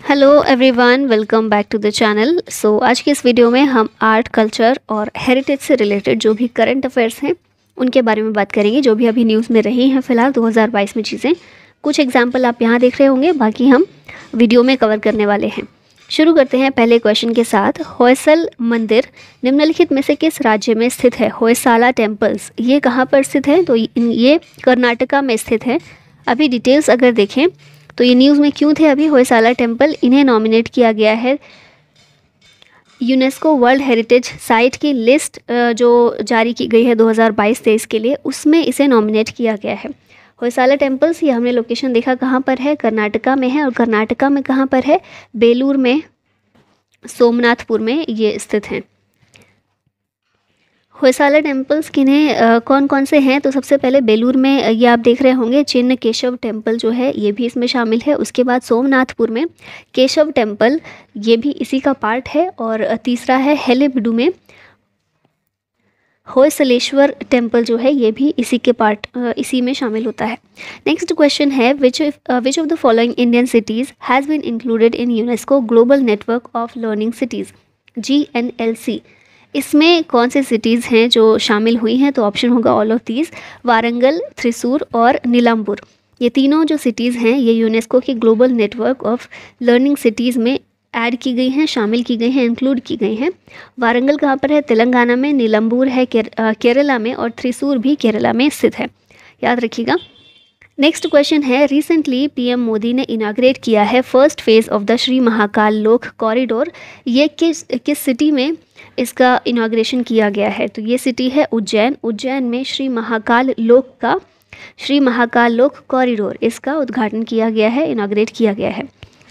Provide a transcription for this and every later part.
Hello everyone, welcome back to the channel. आज की इस वीडियो में हम आर्ट, कल्चर और हेरिटेज से रिलेटेड जो भी करंट अफेयर्स हैं उनके बारे में बात करेंगे, जो भी अभी न्यूज़ में रही हैं फ़िलहाल 2022 में चीज़ें। कुछ एग्जांपल आप यहाँ देख रहे होंगे, बाकी हम वीडियो में कवर करने वाले हैं। शुरू करते हैं पहले क्वेश्चन के साथ। होयसल मंदिर निम्नलिखित में से किस राज्य में स्थित है? होयसाला टेम्पल्स ये कहाँ पर स्थित है? तो ये कर्नाटका में स्थित है। अभी डिटेल्स अगर देखें तो ये न्यूज़ में क्यों थे अभी होयसाला टेम्पल, इन्हें नॉमिनेट किया गया है यूनेस्को वर्ल्ड हेरिटेज साइट की लिस्ट जो जारी की गई है 2022-23 के लिए, उसमें इसे नॉमिनेट किया गया है। होयसाला टेम्पल्स ये हमने लोकेशन देखा कहाँ पर है, कर्नाटका में है। और कर्नाटका में कहाँ पर है? बेलूर में, सोमनाथपुर में ये स्थित हैं। होयसाला टेम्पल्स किन्हें कौन कौन से हैं? तो सबसे पहले बेलूर में ये आप देख रहे होंगे चिन्न केशव टेम्पल जो है ये भी इसमें शामिल है। उसके बाद सोमनाथपुर में केशव टेम्पल ये भी इसी का पार्ट है। और तीसरा है हेलेबिडू में होयसलेश्वर टेम्पल जो है ये भी इसी में शामिल होता है। नेक्स्ट क्वेश्चन है which of the following Indian cities has been included in UNESCO global network of learning cities GNLC। इसमें कौन से सिटीज़ हैं जो शामिल हुई हैं? तो ऑप्शन होगा all of these, Warangal, Thrissur और नीलाम्बूर। ये तीनों जो सिटीज़ हैं ये यूनेस्को के global network of learning cities में ऐड की गई हैं, शामिल की गई हैं, इंक्लूड की गई हैं। वारंगल कहाँ पर है? तेलंगाना में। नीलाम्बूर है केरला में। और थ्रिसूर भी केरला में स्थित है, याद रखिएगा। नेक्स्ट क्वेश्चन है रिसेंटली PM मोदी ने इनाग्रेट किया है first phase of the Shri Mahakal लोक कॉरिडोर। ये किस सिटी में इसका इनाग्रेशन किया गया है? तो ये सिटी है उज्जैन। उज्जैन में श्री महाकाल लोक कॉरिडोर इसका उद्घाटन किया गया है, इनाग्रेट किया गया है।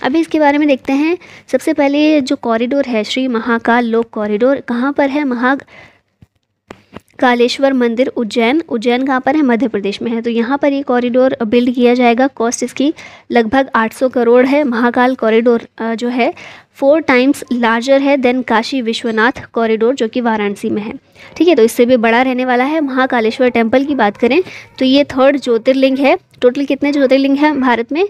अभी इसके बारे में देखते हैं। सबसे पहले जो कॉरिडोर है श्री महाकाल लोक कॉरिडोर कहाँ पर है? कालेश्वर मंदिर उज्जैन कहाँ पर है? मध्य प्रदेश में है। तो यहाँ पर ये कॉरिडोर बिल्ड किया जाएगा। कॉस्ट इसकी लगभग 800 करोड़ है। महाकाल कॉरिडोर जो है 4 टाइम्स लार्जर है देन काशी विश्वनाथ कॉरिडोर जो कि वाराणसी में है। ठीक है, तो इससे भी बड़ा रहने वाला है। महाकालेश्वर टेम्पल की बात करें तो ये 3rd ज्योतिर्लिंग है। टोटल कितने ज्योतिर्लिंग हैं भारत में?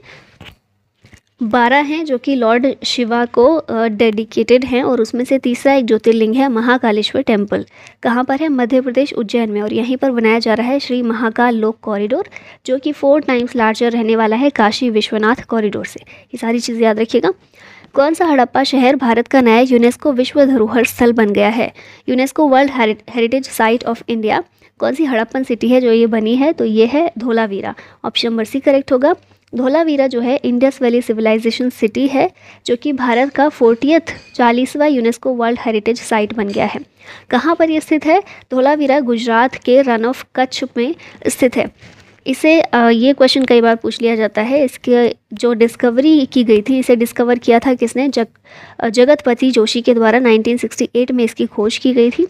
12 हैं जो कि लॉर्ड शिवा को डेडिकेटेड हैं। और उसमें से तीसरा एक ज्योतिर्लिंग है महाकालेश्वर टेम्पल। कहाँ पर है? मध्य प्रदेश उज्जैन में। और यहीं पर बनाया जा रहा है श्री महाकाल लोक कॉरिडोर जो कि 4 टाइम्स लार्जर रहने वाला है काशी विश्वनाथ कॉरिडोर से। ये सारी चीज़ें याद रखिएगा। कौन सा हड़प्पा शहर भारत का नया यूनेस्को विश्व धरोहर स्थल बन गया है? UNESCO world heritage site of India कौन सी हड़प्पन सिटी है जो ये बनी है? तो ये है Dholavira. Option number C correct होगा। धोलावीरा जो है इंडस वैली सिविलाइजेशन सिटी है जो कि भारत का 40वां यूनेस्को वर्ल्ड हेरिटेज साइट बन गया है। कहाँ पर ये स्थित है? धोलावीरा गुजरात के रन ऑफ कच्छ में स्थित है। इसे ये क्वेश्चन कई बार पूछ लिया जाता है। इसके जो डिस्कवरी की गई थी, इसे डिस्कवर किया था किसने? जगतपति जोशी के द्वारा 1968 में इसकी खोज की गई थी।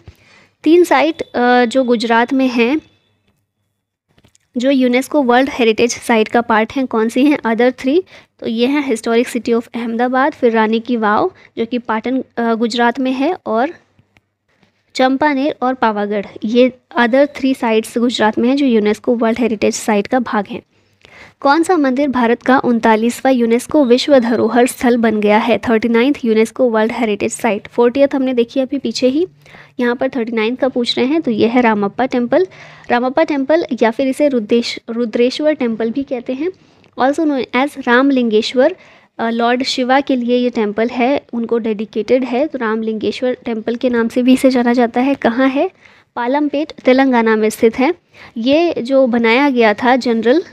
3 साइट जो गुजरात में हैं जो यूनेस्को वर्ल्ड हेरिटेज साइट का पार्ट हैं, कौन सी हैं? अदर 3 तो ये हैं हिस्टोरिक सिटी ऑफ अहमदाबाद, फिर रानी की वाव जो कि पाटन गुजरात में है, और चंपानेर और पावागढ़। ये अदर 3 साइट्स गुजरात में हैं जो यूनेस्को वर्ल्ड हेरिटेज साइट का भाग हैं। कौन सा मंदिर भारत का 39वां यूनेस्को विश्व धरोहर स्थल बन गया है? 39th UNESCO world heritage site. 40th हमने देखी अभी पीछे ही, यहाँ पर 39th का पूछ रहे हैं। तो यह है रामप्पा टेम्पल। रामप्पा टेम्पल या फिर इसे रुद्रेश्वर टेम्पल भी कहते हैं, also known as Ramalingeshwar. Lord Shiva के लिए ये टेम्पल है, उनको डेडिकेटेड है। तो रामलिंगेश्वर टेम्पल के नाम से भी इसे जाना जाता है। कहाँ है? पालमपेट तेलंगाना में स्थित है। ये जो बनाया गया था जनरल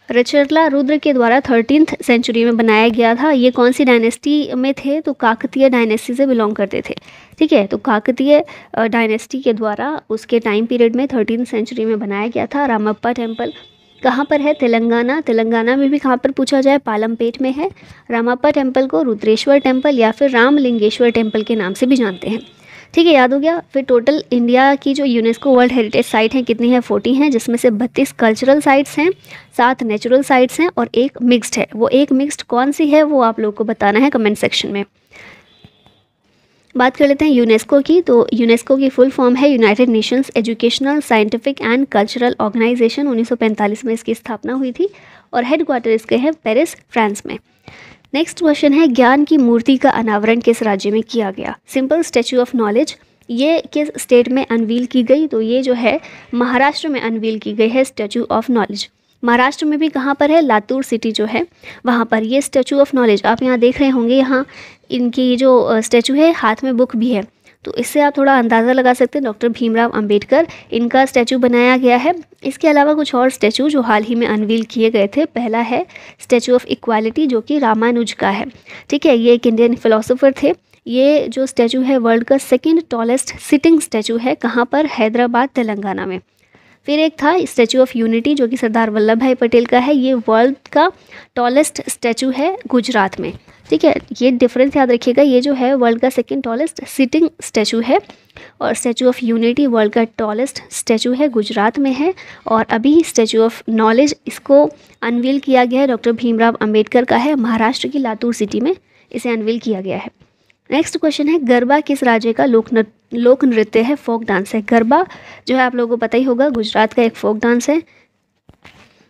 रचरला रुद्र के द्वारा 13th सेंचुरी में बनाया गया था। ये कौन सी डायनेस्टी में थे? तो काकतीय डायनेस्टी से बिलोंग करते थे। ठीक है, तो काकतीय डायनेस्टी के द्वारा उसके टाइम पीरियड में 13th सेंचुरी में बनाया गया था रामप्पा टेम्पल। कहाँ पर है? तेलंगाना में भी कहाँ पर पूछा जाए? पालमपेट में है। रामप्पा टेम्पल को रुद्रेश्वर टेम्पल या फिर रामलिंगेश्वर टेम्पल के नाम से भी जानते हैं। ठीक है, याद हो गया। फिर टोटल इंडिया की जो यूनेस्को वर्ल्ड हेरिटेज साइट हैं कितनी है? 40 हैं, जिसमें से 32 कल्चरल साइट्स हैं, 7 नेचुरल साइट्स हैं और 1 मिक्स्ड है। वो एक मिक्स्ड कौन सी है वो आप लोग को बताना है कमेंट सेक्शन में। बात कर लेते हैं यूनेस्को की। तो यूनेस्को की फुल फॉर्म है United Nations educational, scientific and cultural organisation. 1945 में इसकी स्थापना हुई थी और हेडक्वार्टर इसके हैं पेरिस, फ्रांस में। नेक्स्ट क्वेश्चन है, ज्ञान की मूर्ति का अनावरण किस राज्य में किया गया? Simple, statue of knowledge. ये किस स्टेट में अनवील की गई? तो ये जो है महाराष्ट्र में अनवील की गई है स्टैचू ऑफ नॉलेज। महाराष्ट्र में भी कहाँ पर है? लातूर सिटी जो है वहाँ पर ये स्टैचू ऑफ नॉलेज आप यहाँ देख रहे होंगे। यहाँ इनकी जो स्टैचू है हाथ में बुक भी है, तो इससे आप थोड़ा अंदाज़ा लगा सकते हैं डॉक्टर भीमराव अंबेडकर इनका स्टैचू बनाया गया है। इसके अलावा कुछ और स्टैचू जो हाल ही में अनवील किए गए थे। पहला है स्टैचू ऑफ इक्वालिटी जो कि रामानुज का है। ठीक है, ये एक इंडियन फिलोसोफर थे। ये जो स्टैचू है वर्ल्ड का सेकंड टॉलेस्ट सिटिंग स्टैचू है। कहाँ पर? हैदराबाद, तेलंगाना में। फिर एक था स्टैचू ऑफ यूनिटी जो कि सरदार वल्लभ भाई पटेल का है। ये वर्ल्ड का टॉलेस्ट स्टैचू है गुजरात में। ठीक है, ये डिफरेंस याद रखिएगा। ये जो है वर्ल्ड का सेकंड टॉलेस्ट सिटिंग स्टैचू है और स्टैचू ऑफ यूनिटी वर्ल्ड का टॉलेस्ट स्टैचू है, गुजरात में है। और अभी स्टैचू ऑफ नॉलेज इसको अनवील किया गया है, डॉक्टर भीमराव अंबेडकर का है। महाराष्ट्र की लातूर सिटी में इसे अनवील किया गया है। नेक्स्ट क्वेश्चन है, गरबा किस राज्य का लोक नृत्य है, फोक डांस है? गरबा जो है आप लोगों को पता ही होगा, गुजरात का एक फोक डांस है।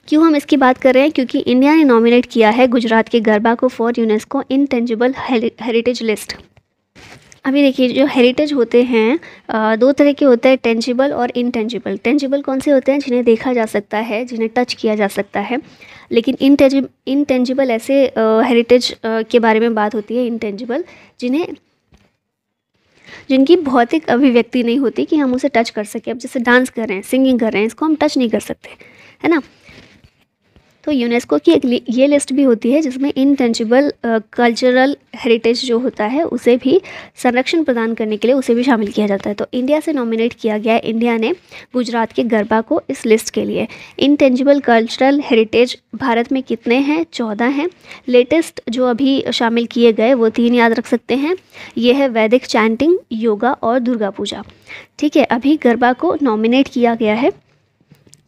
क्यों हम इसकी बात कर रहे हैं? क्योंकि इंडिया ने नॉमिनेट किया है गुजरात के गरबा को for UNESCO intangible heritage list. अभी देखिए, जो हेरिटेज होते हैं दो तरह के होते हैं, टेंजिबल और इनटेंजिबल। टेंजिबल कौन से होते हैं? जिन्हें देखा जा सकता है, जिन्हें टच किया जा सकता है। लेकिन इनटेंजिबल ऐसे हेरिटेज के बारे में बात होती है, इनटेंजिबल, जिनकी भौतिक अभिव्यक्ति नहीं होती कि हम उसे टच कर सकें। अब जैसे डांस कर रहे हैं, सिंगिंग कर रहे हैं, इसको हम टच नहीं कर सकते, है ना। तो यूनेस्को की एक ये लिस्ट भी होती है जिसमें इनटेंजिबल कल्चरल हेरिटेज जो होता है उसे भी संरक्षण प्रदान करने के लिए उसे भी शामिल किया जाता है। तो इंडिया से नॉमिनेट किया गया है इंडिया ने गुजरात के गरबा को इस लिस्ट के लिए। इनटेंजिबल कल्चरल हेरिटेज भारत में कितने हैं? 14 हैं। लेटेस्ट जो अभी शामिल किए गए वो 3 याद रख सकते हैं। ये है वैदिक चैंटिंग, योगा और दुर्गा पूजा। ठीक है, अभी गरबा को नॉमिनेट किया गया है।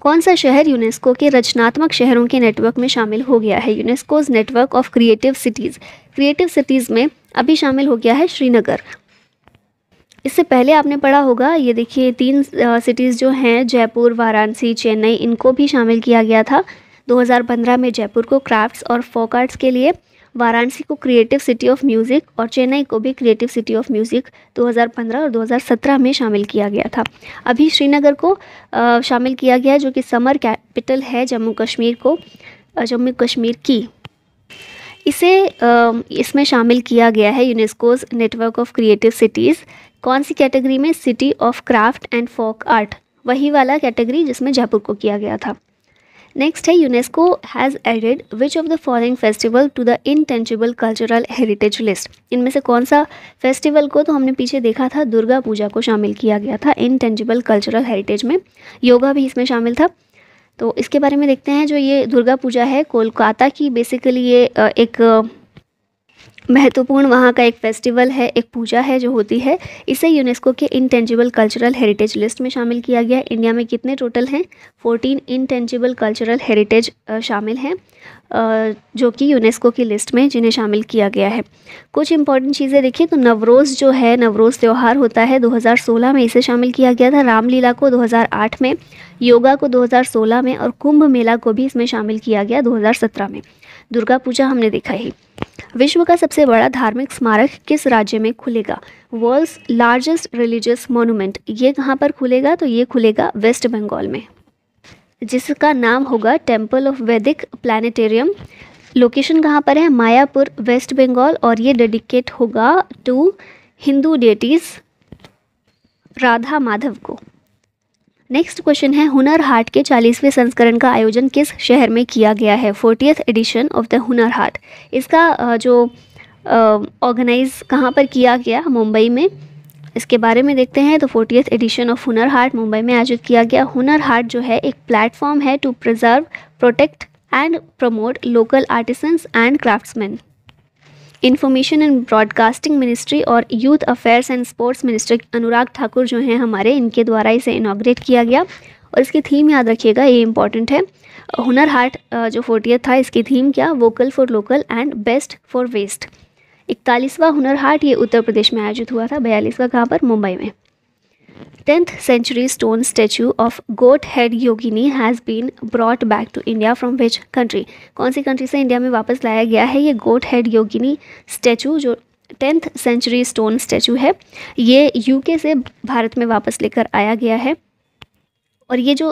कौन सा शहर यूनेस्को के रचनात्मक शहरों के नेटवर्क में शामिल हो गया है? UNESCO's network of creative cities. Creative cities में अभी शामिल हो गया है श्रीनगर। इससे पहले आपने पढ़ा होगा, ये देखिए 3 सिटीज़ जो हैं, जयपुर, वाराणसी, चेन्नई, इनको भी शामिल किया गया था। 2015 में जयपुर को क्राफ्ट्स और फोक आर्ट्स के लिए, वाराणसी को क्रिएटिव सिटी ऑफ म्यूज़िक और चेन्नई को भी क्रिएटिव सिटी ऑफ म्यूज़िक 2015 और 2017 में शामिल किया गया था। अभी श्रीनगर को शामिल किया गया है जो कि समर कैपिटल है जम्मू कश्मीर की। इसे इसमें शामिल किया गया है UNESCO's network of creative cities. कौन सी कैटेगरी में? City of craft and folk art, वही वाला कैटेगरी जिसमें जयपुर को किया गया था। नेक्स्ट है, UNESCO has added which of the following festival to the intangible cultural heritage list. इनमें से कौन सा फेस्टिवल को, तो हमने पीछे देखा था दुर्गा पूजा को शामिल किया गया था इनटेंजिबल कल्चरल हेरिटेज में। योगा भी इसमें शामिल था। तो इसके बारे में देखते हैं। जो ये दुर्गा पूजा है कोलकाता की, बेसिकली ये एक महत्वपूर्ण वहाँ का एक फेस्टिवल है, एक पूजा है जो होती है। इसे यूनेस्को के इनटेंजिबल कल्चरल हेरिटेज लिस्ट में शामिल किया गया है। इंडिया में कितने टोटल हैं? 14 इनटेंजिबल कल्चरल हेरिटेज शामिल हैं जो कि यूनेस्को की लिस्ट में जिन्हें शामिल किया गया है। कुछ इंपॉर्टेंट चीज़ें देखिए तो नवरोज़ जो है, नवरोज़ त्यौहार होता है, 2016 में इसे शामिल किया गया था। रामलीला को 2008 में, योगा को 2016 में और कुंभ मेला को भी इसमें शामिल किया गया 2017 में। दुर्गा पूजा हमने देखा ही। विश्व का सबसे बड़ा धार्मिक स्मारक किस राज्य में खुलेगा? वर्ल्ड्स लार्जेस्ट रिलीजियस मोनूमेंट, ये कहाँ पर खुलेगा? तो ये खुलेगा वेस्ट बंगाल में, जिसका नाम होगा टेम्पल ऑफ वैदिक प्लानिटेरियम। लोकेशन कहाँ पर है? मायापुर, वेस्ट बंगाल। और ये डेडिकेट होगा टू हिंदू डेटीज़ राधा माधव को। नेक्स्ट क्वेश्चन है, हुनर हाट के 40वें संस्करण का आयोजन किस शहर में किया गया है? 40th addition of the Hunar Haat. इसका जो ऑर्गेनाइज कहाँ पर किया गया? मुंबई में। इसके बारे में देखते हैं। तो 40th addition of Hunar Haat Mumbai में आयोजित किया गया। हुनर हाट जो है एक प्लेटफॉर्म है to preserve, protect and promote local artisans and craftsmen. Information and broadcasting ministry और youth affairs and sports minister Anurag Thakur जो हैं हमारे, इनके द्वारा इसे इनॉग्रेट किया गया। और इसकी थीम याद रखिएगा, ये इंपॉर्टेंट है। हुनर हाट जो 40th था, इसकी थीम क्या? Vocal for local and best for waste. 41वां हुनर हाट ये उत्तर प्रदेश में आयोजित हुआ था। 42वां कहाँ पर? मुंबई में। 10th century stone statue of goat head yogini has been brought back to India from which country? कौन सी कंट्री से इंडिया में वापस लाया गया है ये गोट हेड योगिनी स्टैचू, जो 10th सेंचुरी स्टोन स्टैचू है, ये यूके से भारत में वापस लेकर आया गया है। और ये जो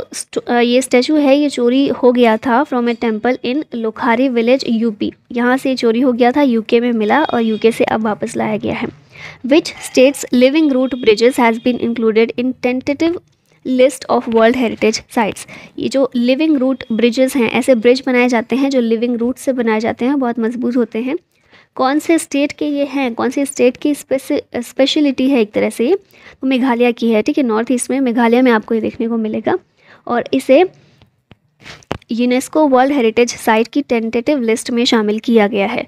ये स्टैचू है ये चोरी हो गया था from a temple in Lokhari village UP. यहाँ से चोरी हो गया था, यूके में मिला और यूके से अब वापस लाया गया है। Which states living root bridges has been included in tentative list of world heritage sites? ये जो लिविंग रूट ब्रिजेस हैं, ऐसे ब्रिज बनाए जाते हैं जो लिविंग रूट से बनाए जाते हैं, बहुत मजबूत होते हैं। कौन से स्टेट के ये हैं, कौन से स्टेट की स्पेशलिटी है एक तरह से, तो मेघालय की है। ठीक है, नॉर्थ ईस्ट में मेघालय में आपको ये देखने को मिलेगा और इसे यूनेस्को वर्ल्ड हेरिटेज साइट की टेंटेटिव लिस्ट में शामिल किया गया है।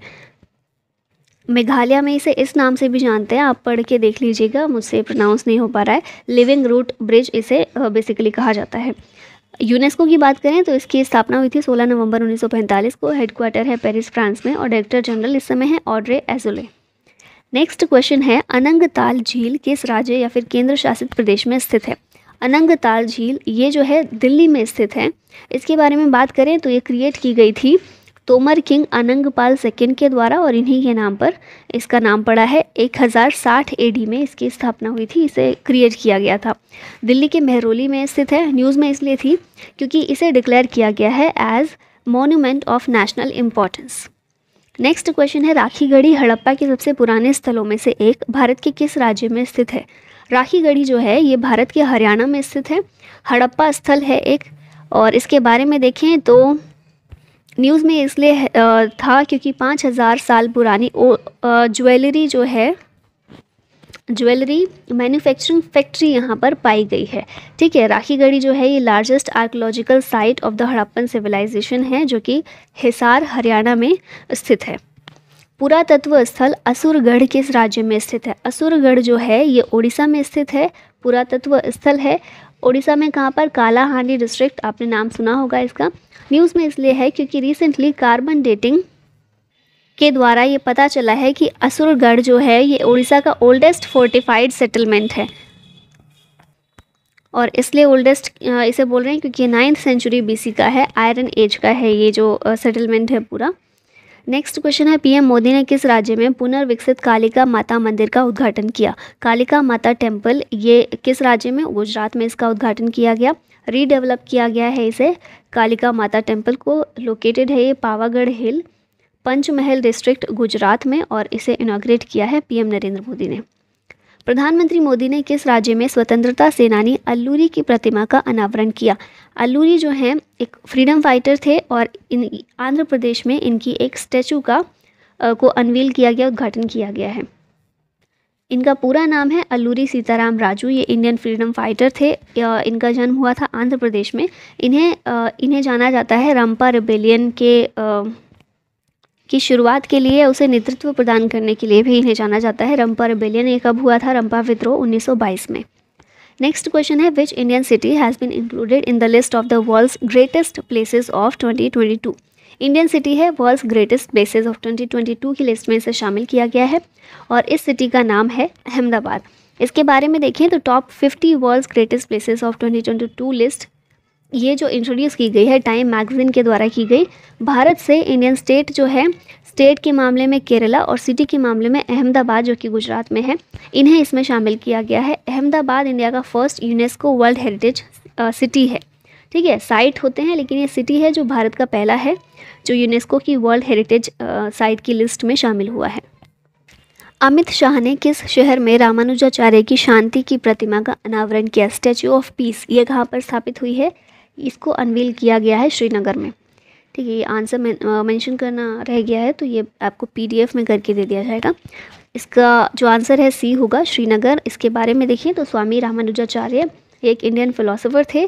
मेघालय में इसे इस नाम से भी जानते हैं, आप पढ़ के देख लीजिएगा, मुझसे प्रोनाउंस नहीं हो पा रहा है। लिविंग रूट ब्रिज इसे बेसिकली कहा जाता है। यूनेस्को की बात करें तो इसकी स्थापना हुई थी 16 नवंबर 1945 को। हेडक्वार्टर है पेरिस, फ्रांस में और डायरेक्टर जनरल इस समय है ऑड्रे एजोले। नेक्स्ट क्वेश्चन है, अनंगताल झील किस राज्य या फिर केंद्र शासित प्रदेश में स्थित है? अनंगताल झील ये जो है दिल्ली में स्थित है। इसके बारे में बात करें तो ये क्रिएट की गई थी तोमर किंग अनंगपाल सेकंड के द्वारा और इन्हीं के नाम पर इसका नाम पड़ा है। 1060 एडी में इसकी स्थापना हुई थी, इसे क्रिएट किया गया था। दिल्ली के मेहरौली में स्थित है। न्यूज़ में इसलिए थी क्योंकि इसे डिक्लेयर किया गया है as monument of national importance. Next question है, राखीगढ़ी हड़प्पा के सबसे पुराने स्थलों में से एक भारत के किस राज्य में स्थित है? राखीगढ़ी जो है ये भारत के हरियाणा में स्थित है। हड़प्पा स्थल है एक, और इसके बारे में देखें तो न्यूज़ में इसलिए था क्योंकि 5000 साल पुरानी ज्वेलरी जो है, ज्वेलरी मैन्युफैक्चरिंग फैक्ट्री यहाँ पर पाई गई है। ठीक है, राखीगढ़ी जो है ये largest archaeological site of the Harappan civilisation है जो कि हिसार हरियाणा में स्थित है। पुरातत्व स्थल असुरगढ़ किस राज्य में स्थित है? असुरगढ़ जो है ये उड़ीसा में स्थित है। पुरातत्व स्थल है उड़ीसा में, कहाँ पर? कालाहांडी डिस्ट्रिक्ट, आपने नाम सुना होगा इसका। न्यूज़ में इसलिए है क्योंकि रिसेंटली कार्बन डेटिंग के द्वारा ये पता चला है कि असुरगढ़ जो है ये उड़ीसा का ओल्डेस्ट फोर्टिफाइड सेटलमेंट है, और इसलिए ओल्डेस्ट इसे बोल रहे हैं क्योंकि 9th सेंचुरी BC का है, आयरन एज का है ये जो सेटलमेंट है पूरा। नेक्स्ट क्वेश्चन है, पीएम मोदी ने किस राज्य में पुनर्विकसित कालिका माता मंदिर का उद्घाटन किया? कालिका माता टेम्पल ये किस राज्य में? गुजरात में इसका उद्घाटन किया गया। रीडेवलप किया गया है इसे, कालिका माता टेम्पल को। लोकेटेड है ये पावागढ़ हिल, पंचमहल डिस्ट्रिक्ट, गुजरात में, और इसे इनॉग्रेट किया है पीएम नरेंद्र मोदी ने। प्रधानमंत्री मोदी ने किस राज्य में स्वतंत्रता सेनानी अल्लूरी की प्रतिमा का अनावरण किया? अल्लूरी जो हैं एक फ्रीडम फाइटर थे और इन आंध्र प्रदेश में इनकी एक स्टैचू का को अनवील किया गया, उद्घाटन किया गया है। इनका पूरा नाम है अल्लूरी सीताराम राजू। ये इंडियन फ्रीडम फाइटर थे। इनका जन्म हुआ था आंध्र प्रदेश में। इन्हें जाना जाता है रंपा रिबेलियन की शुरुआत के लिए, उसे नेतृत्व प्रदान करने के लिए भी इन्हें जाना जाता है। रंपा रिबेलियन ये कब हुआ था? रंपा विद्रोह 1922 में। नेक्स्ट क्वेश्चन है, which Indian city has been included in the list of the world's greatest places of 2022? Indian city है वर्ल्ड्स ग्रेटेस्ट प्लेसेस ऑफ 2022 की लिस्ट में इसे शामिल किया गया है और इस सिटी का नाम है अहमदाबाद। इसके बारे में देखें तो top 50 world's greatest places of 2022 list ये जो इंट्रोड्यूस की गई है टाइम मैगजीन के द्वारा की गई। भारत से इंडियन स्टेट जो है, स्टेट के मामले में केरला और सिटी के मामले में अहमदाबाद जो कि गुजरात में है, इन्हें इसमें शामिल किया गया है। अहमदाबाद इंडिया का first UNESCO world heritage city है। ठीक है, साइट होते हैं लेकिन ये सिटी है जो भारत का पहला है जो यूनेस्को की वर्ल्ड हेरिटेज साइट की लिस्ट में शामिल हुआ है। अमित शाह ने किस शहर में रामानुजाचार्य की शांति की प्रतिमा का अनावरण किया? स्टैचू ऑफ पीस ये कहाँ पर स्थापित हुई है? इसको अनवील किया गया है श्रीनगर में। ठीक है, ये आंसर मेंशन करना रह गया है तो ये आपको PDF में करके दे दिया जाएगा। इसका जो आंसर है C होगा, श्रीनगर। इसके बारे में देखिए तो स्वामी रामानुजाचार्य एक इंडियन फिलोसोफर थे।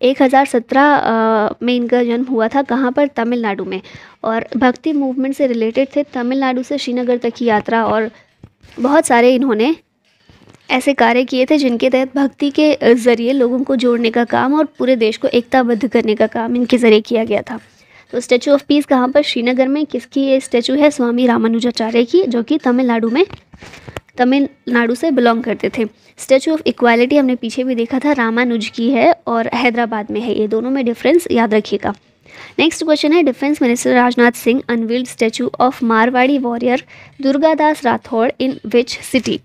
1017 में इनका जन्म हुआ था। कहाँ पर? तमिलनाडु में। और भक्ति मूवमेंट से रिलेटेड थे। तमिलनाडु से श्रीनगर तक की यात्रा और बहुत सारे इन्होंने ऐसे कार्य किए थे जिनके तहत भक्ति के ज़रिए लोगों को जोड़ने का काम और पूरे देश को एकताबद्ध करने का काम इनके ज़रिए किया गया था। तो स्टैचू ऑफ पीस कहाँ पर? श्रीनगर में। किसकी ये स्टैचू है? स्वामी रामानुजाचार्य की, जो कि तमिलनाडु से बिलोंग करते थे। स्टैचू ऑफ इक्वालिटी हमने पीछे भी देखा था, रामानुज की है और हैदराबाद में है। ये दोनों में डिफरेंस याद रखिएगा। नेक्स्ट क्वेश्चन है, defence minister Rajnath Singh unveiled statue of Marwari warrior Durgadas Rathore in which city.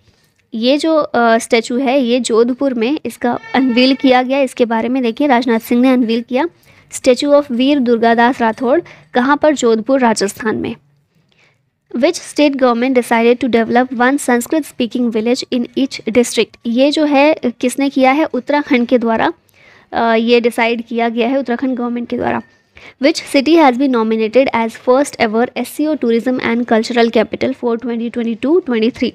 ये जो स्टैचू है ये जोधपुर में इसका अनवील किया गया। इसके बारे में देखिए, राजनाथ सिंह ने अनवील किया स्टैचू ऑफ वीर दुर्गादास राठौड़, कहाँ पर? जोधपुर, राजस्थान में। Which state government decided to develop one Sanskrit speaking village in each district. ये जो है किसने किया है? उत्तराखंड के द्वारा ये डिसाइड किया गया है, उत्तराखंड गवर्नमेंट के द्वारा। Which city has been nominated as first ever SCO Tourism and Cultural Capital for 2022-23?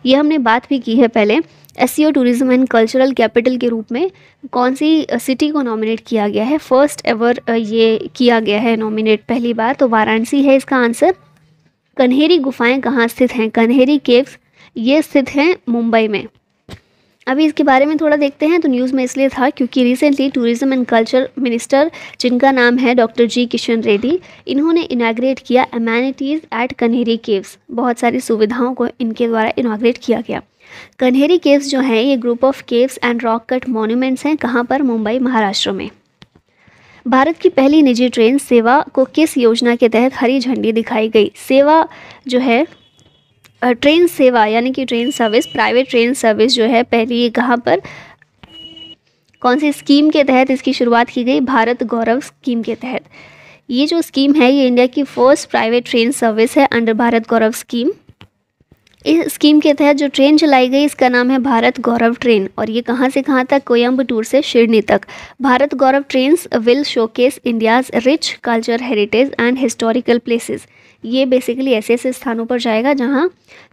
ये हमने बात भी की है पहले। SCO Tourism and Cultural Capital के रूप में कौन सी सिटी को नॉमिनेट किया गया है? फर्स्ट एवर ये किया गया है नॉमिनेट पहली बार, तो वाराणसी है इसका आंसर। कन्हेरी गुफाएं कहाँ स्थित हैं? कन्हेरी केव्स ये स्थित हैं मुंबई में। अभी इसके बारे में थोड़ा देखते हैं। तो न्यूज़ में इसलिए था क्योंकि recently tourism and culture minister, जिनका नाम है डॉक्टर जी किशन रेड्डी, इन्होंने इनाग्रेट किया एमेनिटीज़ एट कन्हेरी केव्स। बहुत सारी सुविधाओं को इनके द्वारा इनाग्रेट किया गया। कन्हेरी केव्स जो हैं ये group of caves and rock cut monuments हैं। कहाँ पर? मुंबई, महाराष्ट्र में। भारत की पहली निजी ट्रेन सेवा को किस योजना के तहत हरी झंडी दिखाई गई? सेवा जो है ट्रेन सेवा यानी कि train service, private train service जो है पहली कहाँ पर, कौन सी स्कीम के तहत इसकी शुरुआत की गई? भारत गौरव स्कीम के तहत। ये जो स्कीम है ये इंडिया की फर्स्ट प्राइवेट ट्रेन सर्विस है अंडर भारत गौरव स्कीम। इस स्कीम के तहत जो ट्रेन चलाई गई इसका नाम है भारत गौरव ट्रेन, और ये कहाँ से कहाँ तक? कोयम्बटूर से शिरडी तक। Bharat Gaurav trains will showcase India's rich culture heritage and historical places. ये बेसिकली ऐसे ऐसे स्थानों पर जाएगा जहाँ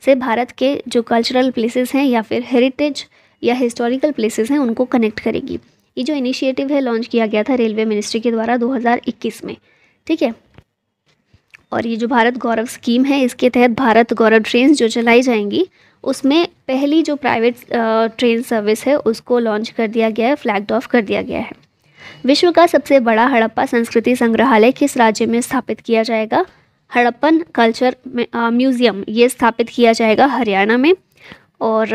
से भारत के जो कल्चरल प्लेसेस हैं या फिर हेरिटेज या हिस्टोरिकल प्लेसेस हैं उनको कनेक्ट करेगी। ये जो इनिशिएटिव है लॉन्च किया गया था रेलवे मिनिस्ट्री के द्वारा 2021 में, ठीक है। और ये जो भारत गौरव स्कीम है इसके तहत भारत गौरव ट्रेन जो चलाई जाएंगी उसमें पहली जो प्राइवेट ट्रेन सर्विस है उसको लॉन्च कर दिया गया है, फ्लैग्ड ऑफ कर दिया गया है। विश्व का सबसे बड़ा हड़प्पा संस्कृति संग्रहालय किस राज्य में स्थापित किया जाएगा? हड़प्पन कल्चर म्यूज़ियम ये स्थापित किया जाएगा हरियाणा में। और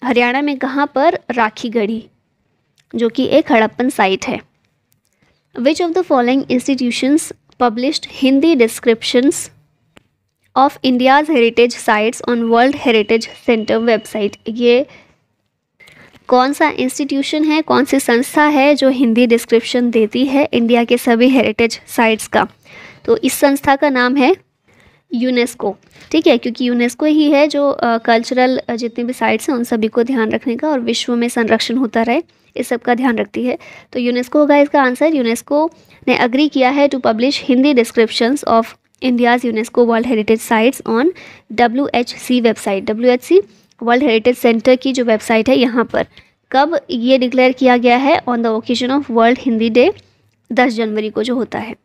हरियाणा में कहाँ पर? राखीगढ़ी, जो कि एक हड़प्पन साइट है। Which of the following institutions published Hindi descriptions of India's heritage sites on world heritage centre website. ये कौन सा इंस्टीट्यूशन है, कौन सी संस्था है जो हिंदी डिस्क्रिप्शन देती है इंडिया के सभी हेरिटेज साइट्स का? तो इस संस्था का नाम है यूनेस्को, ठीक है, क्योंकि यूनेस्को ही है जो कल्चरल जितने भी साइट्स हैं उन सभी को ध्यान रखने का और विश्व में संरक्षण होता रहे इस सब का ध्यान रखती है। तो यूनेस्को होगा इसका आंसर। यूनेस्को ने अग्री किया है to publish Hindi descriptions of India's UNESCO world heritage sites on WHC website. WHC world heritage centre की जो वेबसाइट है यहाँ पर। कब ये डिक्लेयर किया गया है? On the occasion of world Hindi day 10 जनवरी को जो होता है।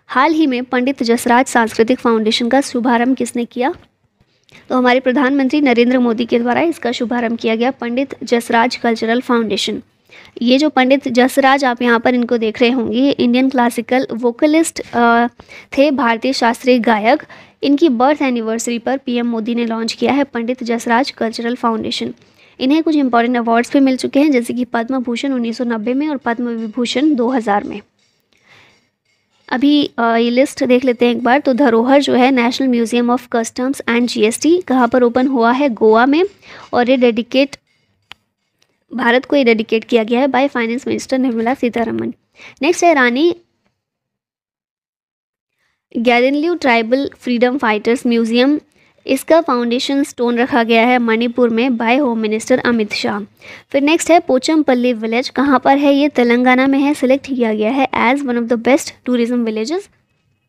हाल ही में पंडित जसराज सांस्कृतिक फाउंडेशन का शुभारंभ किसने किया? तो हमारे प्रधानमंत्री नरेंद्र मोदी के द्वारा इसका शुभारंभ किया गया, पंडित जसराज कल्चरल फाउंडेशन। ये जो पंडित जसराज आप यहाँ पर इनको देख रहे होंगे, ये इंडियन क्लासिकल वोकलिस्ट थे, भारतीय शास्त्रीय गायक। इनकी बर्थ एनिवर्सरी पर PM मोदी ने लॉन्च किया है पंडित जसराज कल्चरल फाउंडेशन। इन्हें कुछ इंपॉर्टेंट अवार्ड्स भी मिल चुके हैं जैसे कि पद्म भूषण 1990 में और पद्म विभूषण 2000 में। अभी ये लिस्ट देख लेते हैं एक बार। तो धरोहर जो है national museum of customs and GST कहाँ पर ओपन हुआ है? गोवा में। और ये भारत को ये डेडिकेट किया गया है by finance minister Nirmala Sitharaman. Next है Rani Gaidinliu tribal freedom fighters museum. इसका फाउंडेशन स्टोन रखा गया है मणिपुर में by home minister Amit Shah. फिर नेक्स्ट है पोचमपल्ली विलेज, कहाँ पर है? ये तेलंगाना में है। सिलेक्ट किया गया है as one of the best tourism villages.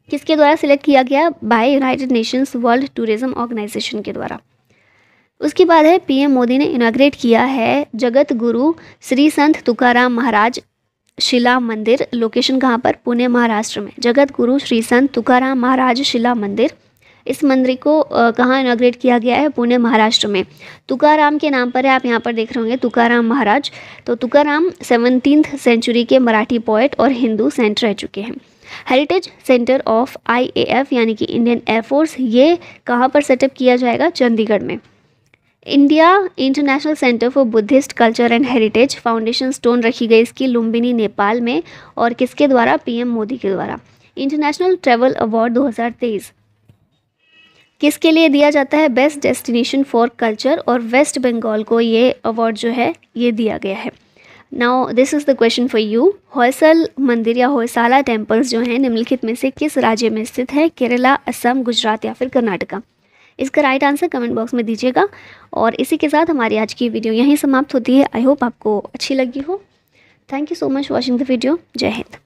किसके द्वारा सिलेक्ट किया गया? By United Nations world tourism organisation के द्वारा। उसके बाद है PM मोदी ने इनाग्रेट किया है जगत गुरु श्री संत तुकाराम महाराज शिला मंदिर। लोकेशन कहाँ पर? पुणे, महाराष्ट्र में। जगत गुरु श्री संत तुकाराम महाराज शिला मंदिर, इस मंदिर को कहाँ इनाग्रेट किया गया है? पुणे, महाराष्ट्र में। तुकाराम के नाम पर है, आप यहाँ पर देख रहे होंगे तुकाराम महाराज। तो तुकाराम 17th सेंचुरी के मराठी पोएट और हिंदू सेंट रह चुके हैं। हेरिटेज सेंटर ऑफ IAF यानी कि इंडियन एयरफोर्स, ये कहाँ पर सेटअप किया जाएगा? चंडीगढ़ में। India international centre for Buddhist culture and heritage foundation stone रखी गई इसकी लुम्बिनी नेपाल में, और किसके द्वारा? पीएम मोदी के द्वारा। इंटरनेशनल ट्रैवल अवार्ड 2023 किसके लिए दिया जाता है? बेस्ट डेस्टिनेशन फॉर कल्चर, और वेस्ट बंगाल को ये अवार्ड जो है ये दिया गया है। Now this is the question for you. Hoysala मंदिर या होयसाला टेम्पल्स जो हैं निम्नलिखित में से किस राज्य में स्थित है? केरला, असम, गुजरात या फिर कर्नाटका? इसका राइट आंसर कमेंट बॉक्स में दीजिएगा। और इसी के साथ हमारी आज की वीडियो यहीं समाप्त होती है। आई होप आपको अच्छी लगी हो। Thank you so much watching the video. जय हिंद।